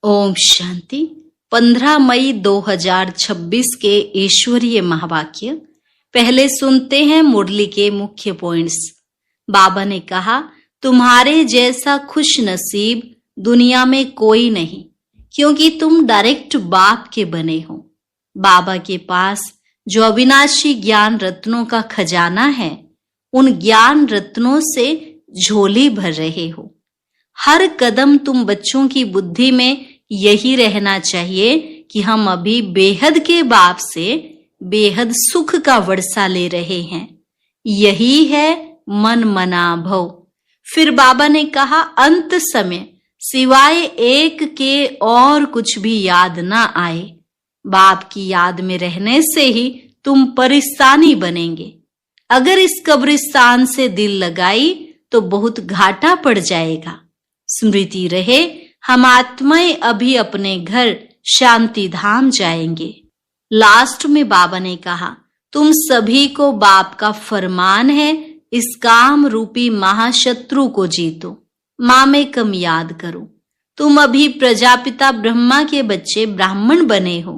ओम शांति। 15 मई 2026 के ईश्वरीय महावाक्य पहले सुनते हैं मुरली के मुख्य पॉइंट्स। बाबा ने कहा, तुम्हारे जैसा खुश नसीब दुनिया में कोई नहीं, क्योंकि तुम डायरेक्ट बाप के बने हो। बाबा के पास जो अविनाशी ज्ञान रत्नों का खजाना है, उन ज्ञान रत्नों से झोली भर रहे हो। हर कदम तुम बच्चों की बुद्धि में यही रहना चाहिए कि हम अभी बेहद के बाप से बेहद सुख का वर्षा ले रहे हैं। यही है मन मना भव। फिर बाबा ने कहा, अंत समय सिवाय एक के और कुछ भी याद ना आए। बाप की याद में रहने से ही तुम परिस्तानी बनेंगे। अगर इस कब्रिस्तान से दिल लगाई तो बहुत घाटा पड़ जाएगा। स्मृति रहे, हम आत्माएं अभी अपने घर शांति धाम जाएंगे। लास्ट में बाबा ने कहा, तुम सभी को बाप का फरमान है, इस काम रूपी महाशत्रु को जीतो। माँ में कम याद करो। तुम अभी प्रजापिता ब्रह्मा के बच्चे ब्राह्मण बने हो।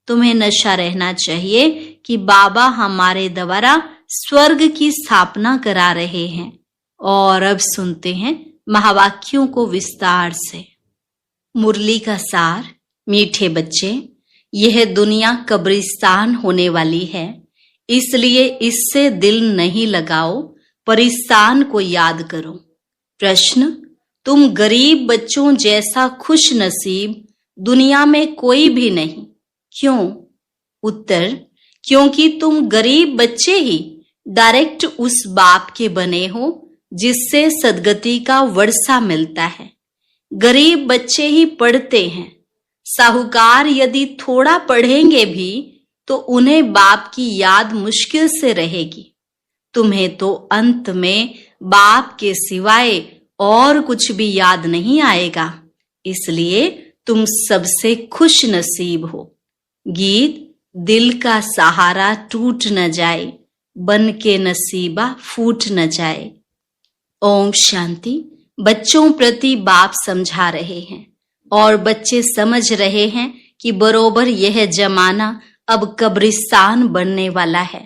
तुम्हें नशा रहना चाहिए कि बाबा हमारे द्वारा स्वर्ग की स्थापना करा रहे हैं। और अब सुनते हैं महावाक्यों को विस्तार से। मुरली का सार। मीठे बच्चे, यह दुनिया कब्रिस्तान होने वाली है, इसलिए इससे दिल नहीं लगाओ, परिस्तान को याद करो। प्रश्न, तुम गरीब बच्चों जैसा खुश नसीब दुनिया में कोई भी नहीं, क्यों? उत्तर, क्योंकि तुम गरीब बच्चे ही डायरेक्ट उस बाप के बने हो जिससे सदगति का वर्षा मिलता है। गरीब बच्चे ही पढ़ते हैं। साहूकार यदि थोड़ा पढ़ेंगे भी तो उन्हें बाप की याद मुश्किल से रहेगी। तुम्हें तो अंत में बाप के सिवाय और कुछ भी याद नहीं आएगा, इसलिए तुम सबसे खुश नसीब हो। गीत, दिल का सहारा टूट न जाए, बन के नसीबा फूट न जाए। ओम शांति। बच्चों प्रति बाप समझा रहे हैं और बच्चे समझ रहे हैं कि बरोबर यह जमाना अब कब्रिस्तान बनने वाला है।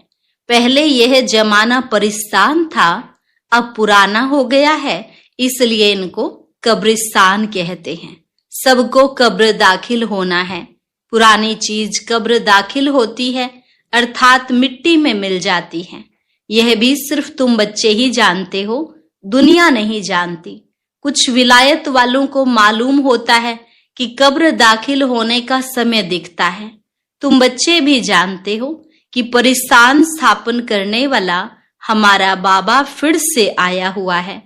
पहले यह जमाना परिस्तान था, अब पुराना हो गया है, इसलिए इनको कब्रिस्तान कहते हैं। सबको कब्र दाखिल होना है। पुरानी चीज कब्र दाखिल होती है, अर्थात मिट्टी में मिल जाती है। यह भी सिर्फ तुम बच्चे ही जानते हो, दुनिया नहीं जानती। कुछ विलायत वालों को मालूम होता है कि कब्र दाखिल होने का समय दिखता है। तुम बच्चे भी जानते हो कि परिस्तान स्थापन करने वाला हमारा बाबा फिर से आया हुआ है।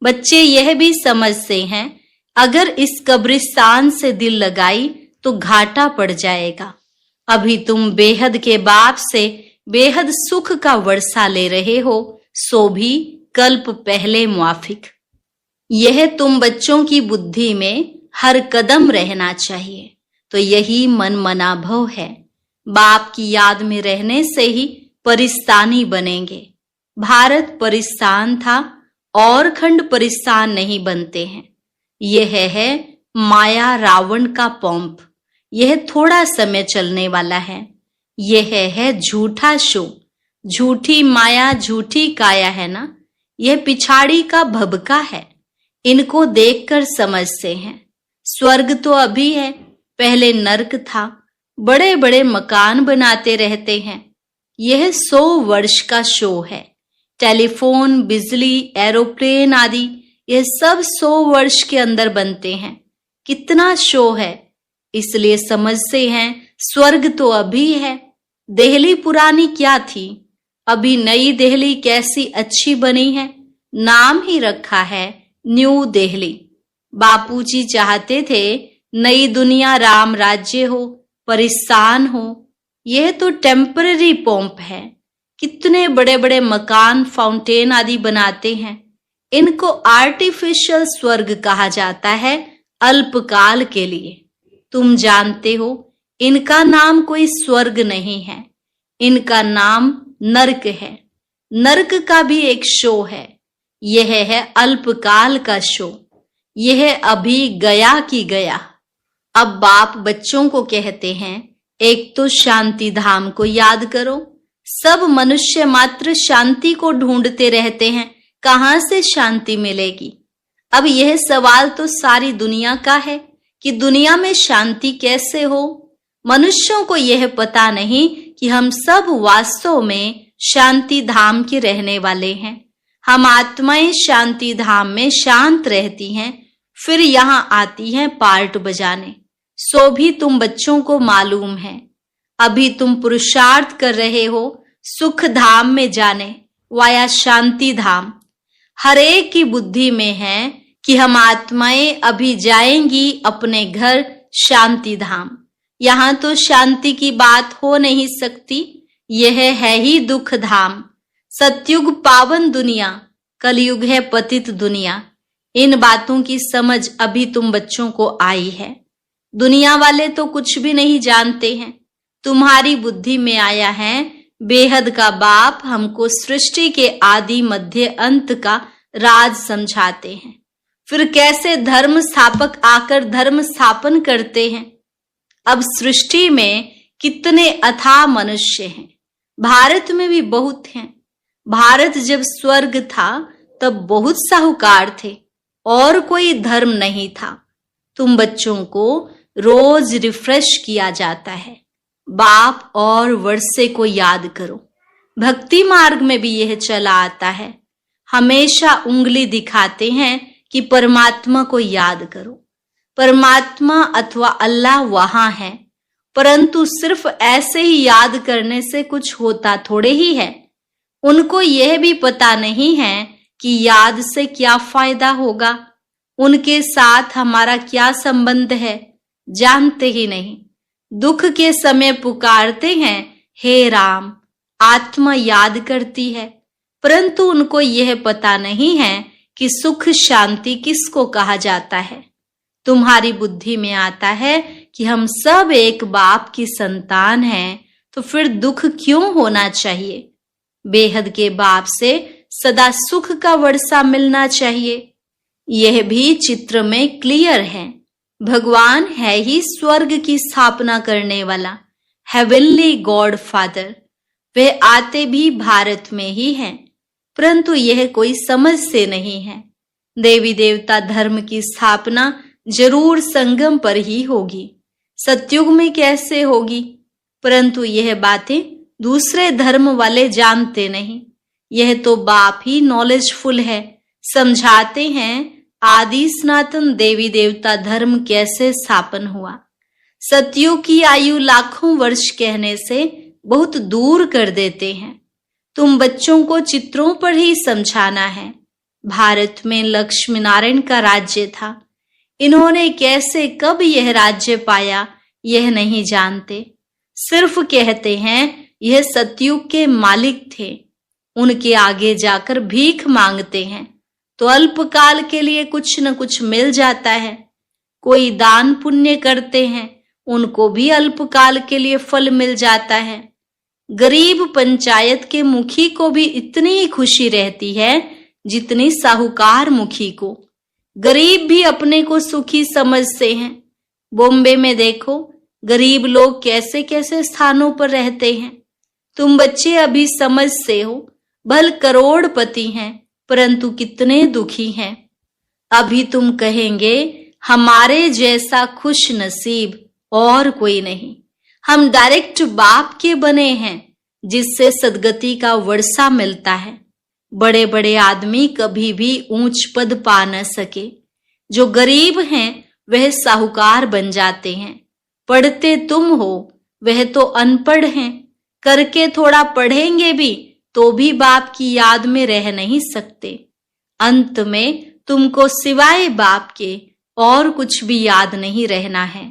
बच्चे यह भी समझते हैं, अगर इस कब्रिस्तान से दिल लगाई तो घाटा पड़ जाएगा। अभी तुम बेहद के बाप से बेहद सुख का वर्षा ले रहे हो, सो भी कल्प पहले मुआफिक। यह तुम बच्चों की बुद्धि में हर कदम रहना चाहिए। तो यही मन मना भव है। बाप की याद में रहने से ही परिस्तानी बनेंगे। भारत परिस्तान था और खंड परिस्तान नहीं बनते हैं। यह है माया रावण का पंप। यह थोड़ा समय चलने वाला है। यह है झूठा शो, झूठी माया, झूठी काया है ना। यह पिछाड़ी का भबका है। इनको देखकर समझते हैं स्वर्ग तो अभी है, पहले नर्क था। बड़े बड़े मकान बनाते रहते हैं। यह 100 वर्ष का शो है। टेलीफोन, बिजली, एरोप्लेन आदि यह सब 100 वर्ष के अंदर बनते हैं। कितना शो है, इसलिए समझते हैं स्वर्ग तो अभी है। दिल्ली पुरानी क्या थी, अभी नई दिल्ली कैसी अच्छी बनी है। नाम ही रखा है न्यू दिल्ली। बापूजी चाहते थे नई दुनिया राम राज्य हो, परिस्तान हो। यह तो टेम्पररी पंप है। कितने बड़े बड़े मकान, फाउंटेन आदि बनाते हैं। इनको आर्टिफिशियल स्वर्ग कहा जाता है, अल्पकाल के लिए। तुम जानते हो इनका नाम कोई स्वर्ग नहीं है, इनका नाम नरक है। नरक का भी एक शो है। यह है अल्पकाल का शो। यह अभी गया की गया। अब बाप बच्चों को कहते हैं, एक तो शांति धाम को याद करो। सब मनुष्य मात्र शांति को ढूंढते रहते हैं, कहां से शांति मिलेगी। अब यह सवाल तो सारी दुनिया का है कि दुनिया में शांति कैसे हो। मनुष्यों को यह पता नहीं कि हम सब वास्तव में शांति धाम के रहने वाले हैं। हम आत्माएं शांति धाम में शांत रहती हैं, फिर यहाँ आती हैं पार्ट बजाने। सो भी तुम बच्चों को मालूम है। अभी तुम पुरुषार्थ कर रहे हो सुख धाम में जाने वाया शांति धाम। हर एक की बुद्धि में है कि हम आत्माएं अभी जाएंगी अपने घर शांति धाम। यहाँ तो शांति की बात हो नहीं सकती, यह है ही दुख धाम। सतयुग पावन दुनिया, कलयुग है पतित दुनिया। इन बातों की समझ अभी तुम बच्चों को आई है। दुनिया वाले तो कुछ भी नहीं जानते हैं। तुम्हारी बुद्धि में आया है बेहद का बाप हमको सृष्टि के आदि मध्य अंत का राज समझाते हैं। फिर कैसे धर्म स्थापक आकर धर्म स्थापन करते हैं। अब सृष्टि में कितने अथाह मनुष्य हैं। भारत में भी बहुत हैं। भारत जब स्वर्ग था तब बहुत साहूकार थे और कोई धर्म नहीं था। तुम बच्चों को रोज रिफ्रेश किया जाता है। बाप और वर्षे को याद करो। भक्ति मार्ग में भी यह चला आता है। हमेशा उंगली दिखाते हैं कि परमात्मा को याद करो। परमात्मा अथवा अल्लाह वहां है, परंतु सिर्फ ऐसे ही याद करने से कुछ होता थोड़े ही है। उनको यह भी पता नहीं है कि याद से क्या फायदा होगा, उनके साथ हमारा क्या संबंध है, जानते ही नहीं। दुख के समय पुकारते हैं, हे राम। आत्मा याद करती है, परंतु उनको यह पता नहीं है कि सुख शांति किसको कहा जाता है। तुम्हारी बुद्धि में आता है कि हम सब एक बाप की संतान हैं, तो फिर दुख क्यों होना चाहिए। बेहद के बाप से सदा सुख का वर्षा मिलना चाहिए। यह भी चित्र में क्लियर है। भगवान है ही स्वर्ग की स्थापना करने वाला, हेवनली गॉड फादर। वह आते भी भारत में ही हैं, परंतु यह कोई समझ से नहीं है। देवी देवता धर्म की स्थापना जरूर संगम पर ही होगी, सतयुग में कैसे होगी, परंतु यह बातें दूसरे धर्म वाले जानते नहीं। यह तो बाप ही नॉलेजफुल है, समझाते हैं आदि सनातन देवी देवता धर्म कैसे स्थापन हुआ। सतयुग की आयु लाखों वर्ष कहने से बहुत दूर कर देते हैं। तुम बच्चों को चित्रों पर ही समझाना है। भारत में लक्ष्मी नारायण का राज्य था। इन्होंने कैसे कब यह राज्य पाया यह नहीं जानते, सिर्फ कहते हैं यह सतयुग के मालिक थे। उनके आगे जाकर भीख मांगते हैं तो अल्पकाल के लिए कुछ न कुछ मिल जाता है। कोई दान पुण्य करते हैं, उनको भी अल्पकाल के लिए फल मिल जाता है। गरीब पंचायत के मुखी को भी इतनी ही खुशी रहती है जितनी साहूकार मुखी को। गरीब भी अपने को सुखी समझते हैं। बॉम्बे में देखो गरीब लोग कैसे कैसे स्थानों पर रहते हैं। तुम बच्चे अभी समझते हो, भल करोड़पति हैं परंतु कितने दुखी हैं। अभी तुम कहेंगे हमारे जैसा खुश नसीब और कोई नहीं। हम डायरेक्ट बाप के बने हैं जिससे सदगति का वर्षा मिलता है। बड़े बड़े आदमी कभी भी ऊंच पद पा न सके। जो गरीब हैं वह साहूकार बन जाते हैं। पढ़ते तुम हो, वह तो अनपढ़ हैं। करके थोड़ा पढ़ेंगे भी तो भी बाप की याद में रह नहीं सकते। अंत में तुमको सिवाय बाप के और कुछ भी याद नहीं रहना है।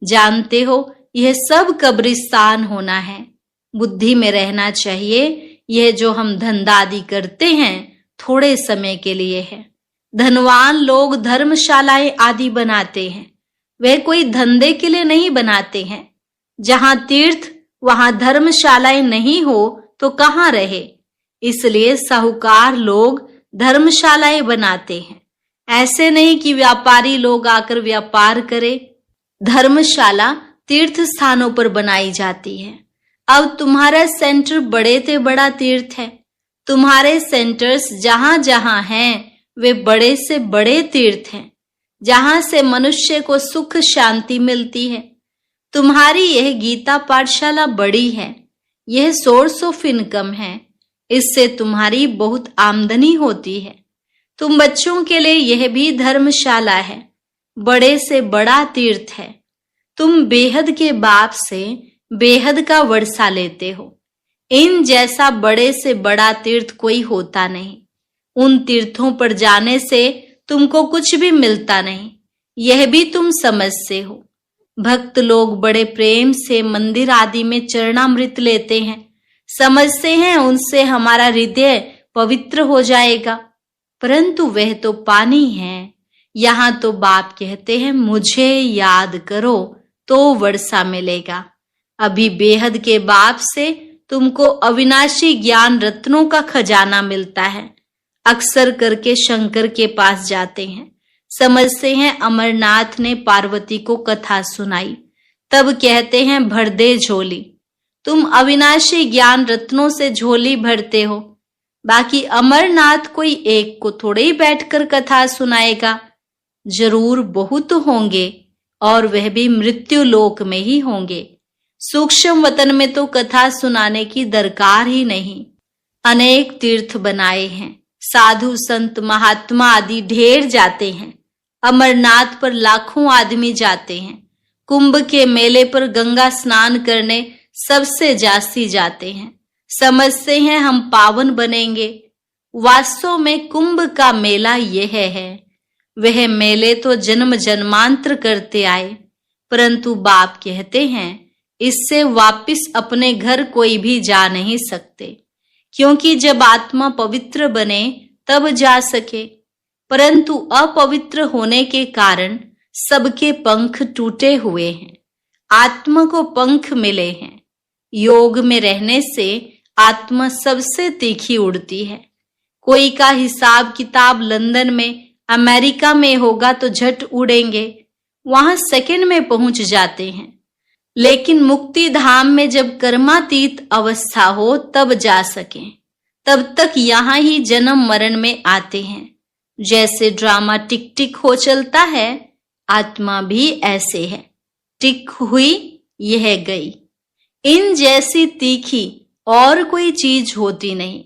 जानते हो यह सब कब्रिस्तान होना है। बुद्धि में रहना चाहिए यह जो हम धंधा आदि करते हैं थोड़े समय के लिए है। धनवान लोग धर्मशालाएं आदि बनाते हैं, वे कोई धंधे के लिए नहीं बनाते हैं। जहां तीर्थ वहां धर्मशालाएं नहीं हो तो कहां रहे। इसलिए साहूकार लोग धर्मशालाएं बनाते हैं। ऐसे नहीं कि व्यापारी लोग आकर व्यापार करे। धर्मशाला तीर्थ स्थानों पर बनाई जाती है। अब तुम्हारा सेंटर बड़े से बड़ा तीर्थ है। तुम्हारे सेंटर्स जहां जहां हैं वे बड़े से बड़े तीर्थ हैं, जहां से मनुष्य को सुख शांति मिलती है। तुम्हारी यह गीता पाठशाला बड़ी है, यह सोर्स ऑफ इनकम है, इससे तुम्हारी बहुत आमदनी होती है। तुम बच्चों के लिए यह भी धर्मशाला है, बड़े से बड़ा तीर्थ है। तुम बेहद के बाप से बेहद का वर्षा लेते हो। इन जैसा बड़े से बड़ा तीर्थ कोई होता नहीं। उन तीर्थों पर जाने से तुमको कुछ भी मिलता नहीं, यह भी तुम समझते हो। भक्त लोग बड़े प्रेम से मंदिर आदि में चरणामृत लेते हैं, समझते हैं उनसे हमारा हृदय पवित्र हो जाएगा, परंतु वह तो पानी है। यहाँ तो बाप कहते हैं मुझे याद करो तो वर्षा मिलेगा। अभी बेहद के बाप से तुमको अविनाशी ज्ञान रत्नों का खजाना मिलता है। अक्सर करके शंकर के पास जाते हैं, समझते हैं अमरनाथ ने पार्वती को कथा सुनाई, तब कहते हैं भर दे झोली। तुम अविनाशी ज्ञान रत्नों से झोली भरते हो, बाकी अमरनाथ कोई एक को थोड़े ही बैठकर कथा सुनाएगा। जरूर बहुत होंगे, और वह भी मृत्यु लोक में ही होंगे। सूक्ष्म वतन में तो कथा सुनाने की दरकार ही नहीं। अनेक तीर्थ बनाए हैं, साधु संत महात्मा आदि ढेर जाते हैं। अमरनाथ पर लाखों आदमी जाते हैं। कुंभ के मेले पर गंगा स्नान करने सबसे जास्ती जाते हैं, समझते हैं हम पावन बनेंगे। वास्तव में कुंभ का मेला यह है, वह मेले तो जन्म जन्मांतर करते आए, परंतु बाप कहते हैं इससे वापिस अपने घर कोई भी जा नहीं सकते, क्योंकि जब आत्मा पवित्र बने तब जा सके, परंतु अपवित्र होने के कारण सबके पंख टूटे हुए हैं। आत्मा को पंख मिले हैं। योग में रहने से आत्मा सबसे तीखी उड़ती है। कोई का हिसाब किताब लंदन में अमेरिका में होगा तो झट उड़ेंगे, वहां सेकंड में पहुंच जाते हैं। लेकिन मुक्ति धाम में जब कर्मातीत अवस्था हो तब जा सकें, तब तक यहाँ ही जन्म मरण में आते हैं। जैसे ड्रामा टिक टिक हो चलता है, आत्मा भी ऐसे है, टिक हुई यह गई। इन जैसी तीखी और कोई चीज होती नहीं।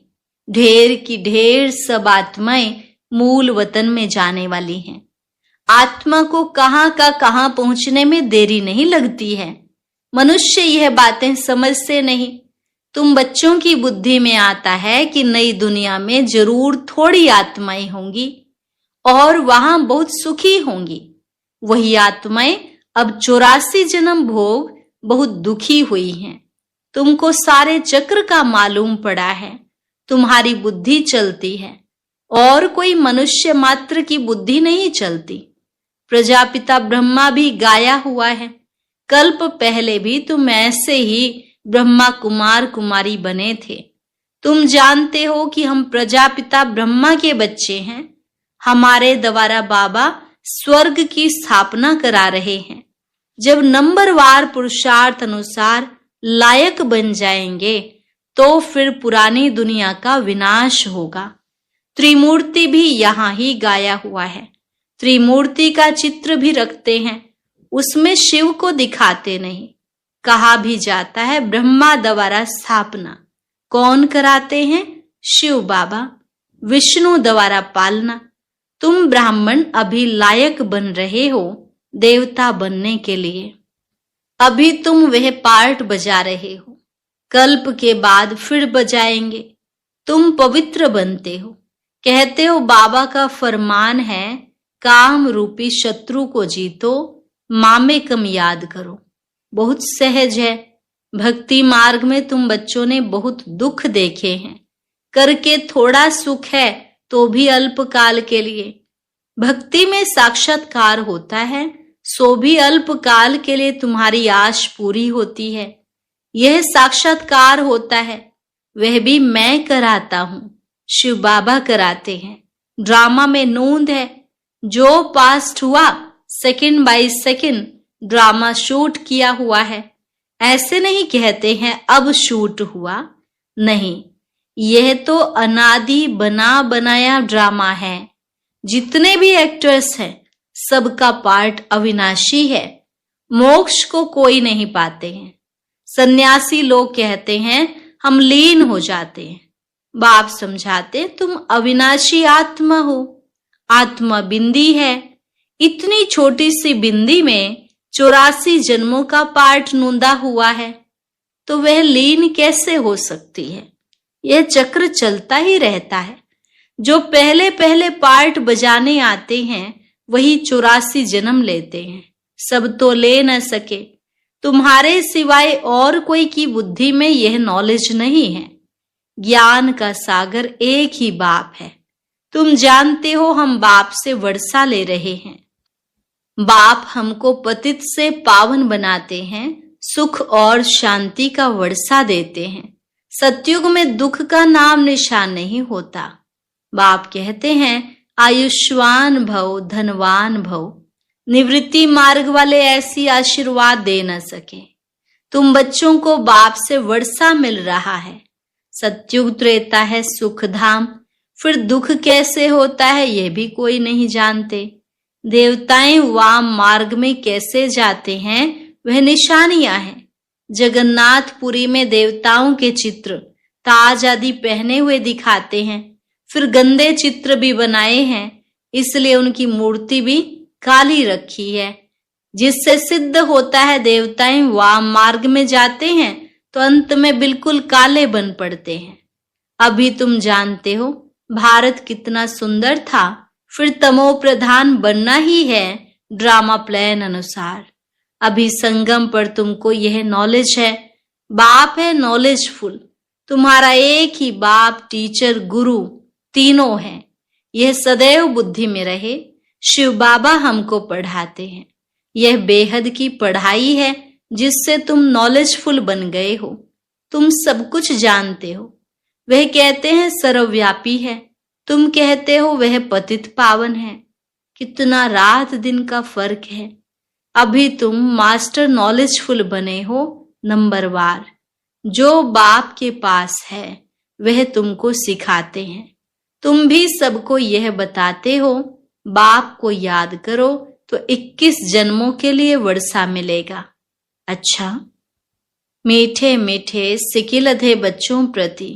ढेर की ढेर सब आत्माएं मूल वतन में जाने वाली हैं। आत्मा को कहां का कहां पहुंचने में देरी नहीं लगती है। मनुष्य यह बातें समझते नहीं। तुम बच्चों की बुद्धि में आता है कि नई दुनिया में जरूर थोड़ी आत्माएं होंगी और वहां बहुत सुखी होंगी। वही आत्माएं अब 84 जन्म भोग बहुत दुखी हुई हैं। तुमको सारे चक्र का मालूम पड़ा है, तुम्हारी बुद्धि चलती है और कोई मनुष्य मात्र की बुद्धि नहीं चलती। प्रजापिता ब्रह्मा भी गाया हुआ है, कल्प पहले भी तुम ऐसे ही ब्रह्मा कुमार कुमारी बने थे। तुम जानते हो कि हम प्रजापिता ब्रह्मा के बच्चे हैं। हमारे द्वारा बाबा स्वर्ग की स्थापना करा रहे हैं। जब नंबरवार पुरुषार्थ अनुसार लायक बन जाएंगे तो फिर पुरानी दुनिया का विनाश होगा। त्रिमूर्ति भी यहाँ ही गाया हुआ है। त्रिमूर्ति का चित्र भी रखते हैं, उसमें शिव को दिखाते नहीं। कहा भी जाता है ब्रह्मा द्वारा स्थापना कौन कराते हैं? शिव बाबा। विष्णु द्वारा पालना। तुम ब्राह्मण अभी लायक बन रहे हो देवता बनने के लिए। अभी तुम वह पार्ट बजा रहे हो, कल्प के बाद फिर बजाएंगे। तुम पवित्र बनते हो। कहते हो बाबा का फरमान है काम रूपी शत्रु को जीतो, मामेकम याद करो। बहुत सहज है। भक्ति मार्ग में तुम बच्चों ने बहुत दुख देखे हैं। करके थोड़ा सुख है तो भी अल्पकाल के लिए। भक्ति में साक्षात्कार होता है, सो भी अल्पकाल के लिए तुम्हारी आश पूरी होती है। यह साक्षात्कार होता है, वह भी मैं कराता हूं, शिव बाबा कराते हैं। ड्रामा में नोंद है, जो पास्ट हुआ second by second drama shoot किया हुआ है। ऐसे नहीं कहते हैं अब शूट हुआ, नहीं, यह तो अनादि बना बनाया ड्रामा है। जितने भी एक्टर्स हैं सबका पार्ट अविनाशी है। मोक्ष को कोई नहीं पाते हैं। सन्यासी लोग कहते हैं हम लीन हो जाते हैं। बाप समझाते तुम अविनाशी आत्मा हो। आत्मा बिंदी है। इतनी छोटी सी बिंदी में 84 जन्मों का पार्ट नूंदा हुआ है, तो वह लीन कैसे हो सकती है? यह चक्र चलता ही रहता है। जो पहले पहले पार्ट बजाने आते हैं वही 84 जन्म लेते हैं। सब तो ले न सके। तुम्हारे सिवाय और कोई की बुद्धि में यह नॉलेज नहीं है। ज्ञान का सागर एक ही बाप है। तुम जानते हो हम बाप से वर्षा ले रहे हैं। बाप हमको पतित से पावन बनाते हैं, सुख और शांति का वर्षा देते हैं। सतयुग में दुख का नाम निशान नहीं होता। बाप कहते हैं आयुष्मान भव, धनवान भव। निवृत्ति मार्ग वाले ऐसी आशीर्वाद दे न सके। तुम बच्चों को बाप से वर्षा मिल रहा है। सतयुग त्रेता है सुख धाम, फिर दुख कैसे होता है यह भी कोई नहीं जानते। देवताएं वाम मार्ग में कैसे जाते हैं वह निशानियां हैं। जगन्नाथपुरी में देवताओं के चित्र ताज आदि पहने हुए दिखाते हैं। फिर गंदे चित्र भी बनाए हैं, इसलिए उनकी मूर्ति भी काली रखी है, जिससे सिद्ध होता है देवताएं वाम मार्ग में जाते हैं तो अंत में बिल्कुल काले बन पड़ते हैं। अभी तुम जानते हो भारत कितना सुंदर था, फिर तमो प्रधान बनना ही है ड्रामा प्लान अनुसार। अभी संगम पर तुमको यह नॉलेज है। बाप है नॉलेजफुल। तुम्हारा एक ही बाप, टीचर, गुरु तीनों है। यह सदैव बुद्धि में रहे। शिव बाबा हमको पढ़ाते हैं। यह बेहद की पढ़ाई है जिससे तुम नॉलेजफुल बन गए हो। तुम सब कुछ जानते हो। वह कहते हैं सर्वव्यापी है, तुम कहते हो वह पतित पावन है। कितना रात दिन का फर्क है। अभी तुम मास्टर नॉलेजफुल बने हो नंबरवार। जो बाप के पास है वह तुमको सिखाते हैं। तुम भी सबको यह बताते हो बाप को याद करो तो 21 जन्मों के लिए वर्षा मिलेगा। अच्छा, मीठे मीठे सिकिलधे बच्चों प्रति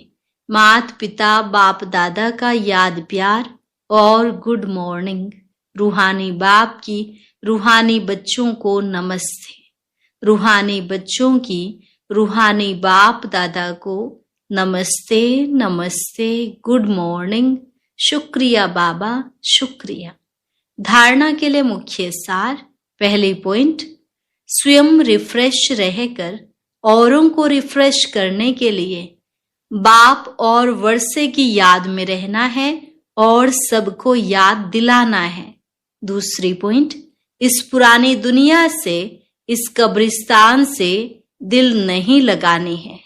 मात पिता बाप दादा का याद प्यार और गुड मॉर्निंग। रूहानी बाप की रूहानी बच्चों को नमस्ते। रूहानी बच्चों की रूहानी बाप दादा को नमस्ते नमस्ते, गुड मॉर्निंग। शुक्रिया बाबा, शुक्रिया। धारणा के लिए मुख्य सार। पहली पॉइंट, स्वयं रिफ्रेश रहकर औरों को रिफ्रेश करने के लिए बाप और वर्षे की याद में रहना है और सबको याद दिलाना है। दूसरी पॉइंट, इस पुरानी दुनिया से, इस कब्रिस्तान से दिल नहीं लगाने हैं।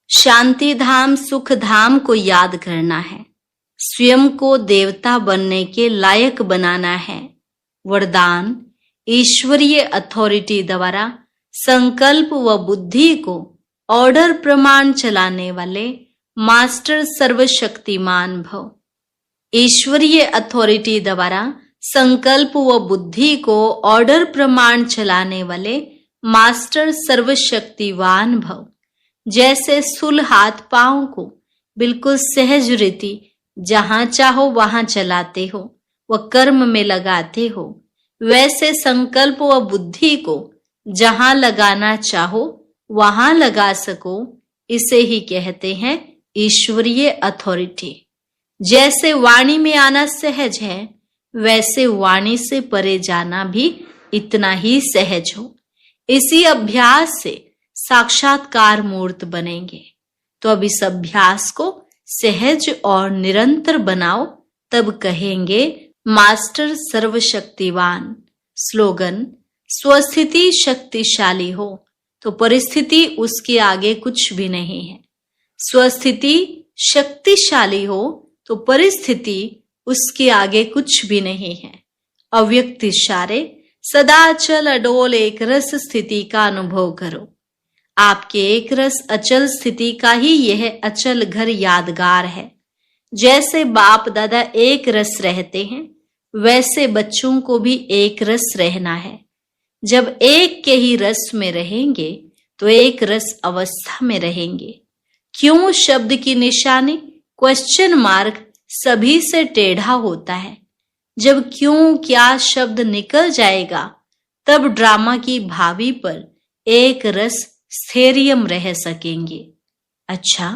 शांति धाम सुख धाम को याद करना है। स्वयं को देवता बनने के लायक बनाना है। वरदान, ईश्वरीय अथॉरिटी द्वारा संकल्प व बुद्धि को ऑर्डर प्रमाण चलाने वाले मास्टर सर्वशक्तिमान भव। ईश्वरीय अथॉरिटी द्वारा संकल्प व बुद्धि को ऑर्डर प्रमाण चलाने वाले मास्टर सर्वशक्तिवान भव। जैसे सुल हाथ पांव को बिल्कुल सहज रीति जहां चाहो वहां चलाते हो व कर्म में लगाते हो, वैसे संकल्प व बुद्धि को जहां लगाना चाहो वहां लगा सको, इसे ही कहते हैं ईश्वरीय अथॉरिटी। जैसे वाणी में आना सहज है, वैसे वाणी से परे जाना भी इतना ही सहज हो। इसी अभ्यास से साक्षात्कार मूर्त बनेंगे। तो अब इस अभ्यास को सहज और निरंतर बनाओ, तब कहेंगे मास्टर सर्वशक्तिवान। स्लोगन, स्वस्थिति शक्तिशाली हो तो परिस्थिति उसके आगे कुछ भी नहीं है। स्वस्थिति शक्तिशाली हो तो परिस्थिति उसके आगे कुछ भी नहीं है। अव्यक्त इशारे सदा अचल अडोल एक रस स्थिति का अनुभव करो। आपके एक रस अचल स्थिति का ही यह अचल घर यादगार है। जैसे बाप दादा एक रस रहते हैं, वैसे बच्चों को भी एक रस रहना है। जब एक के ही रस में रहेंगे तो एक रस अवस्था में रहेंगे। क्यों शब्द की निशानी क्वेश्चन मार्क सभी से टेढ़ा होता है। जब क्यों क्या शब्द निकल जाएगा, तब ड्रामा की भावी पर एक रस स्थैर्यम रह सकेंगे। अच्छा,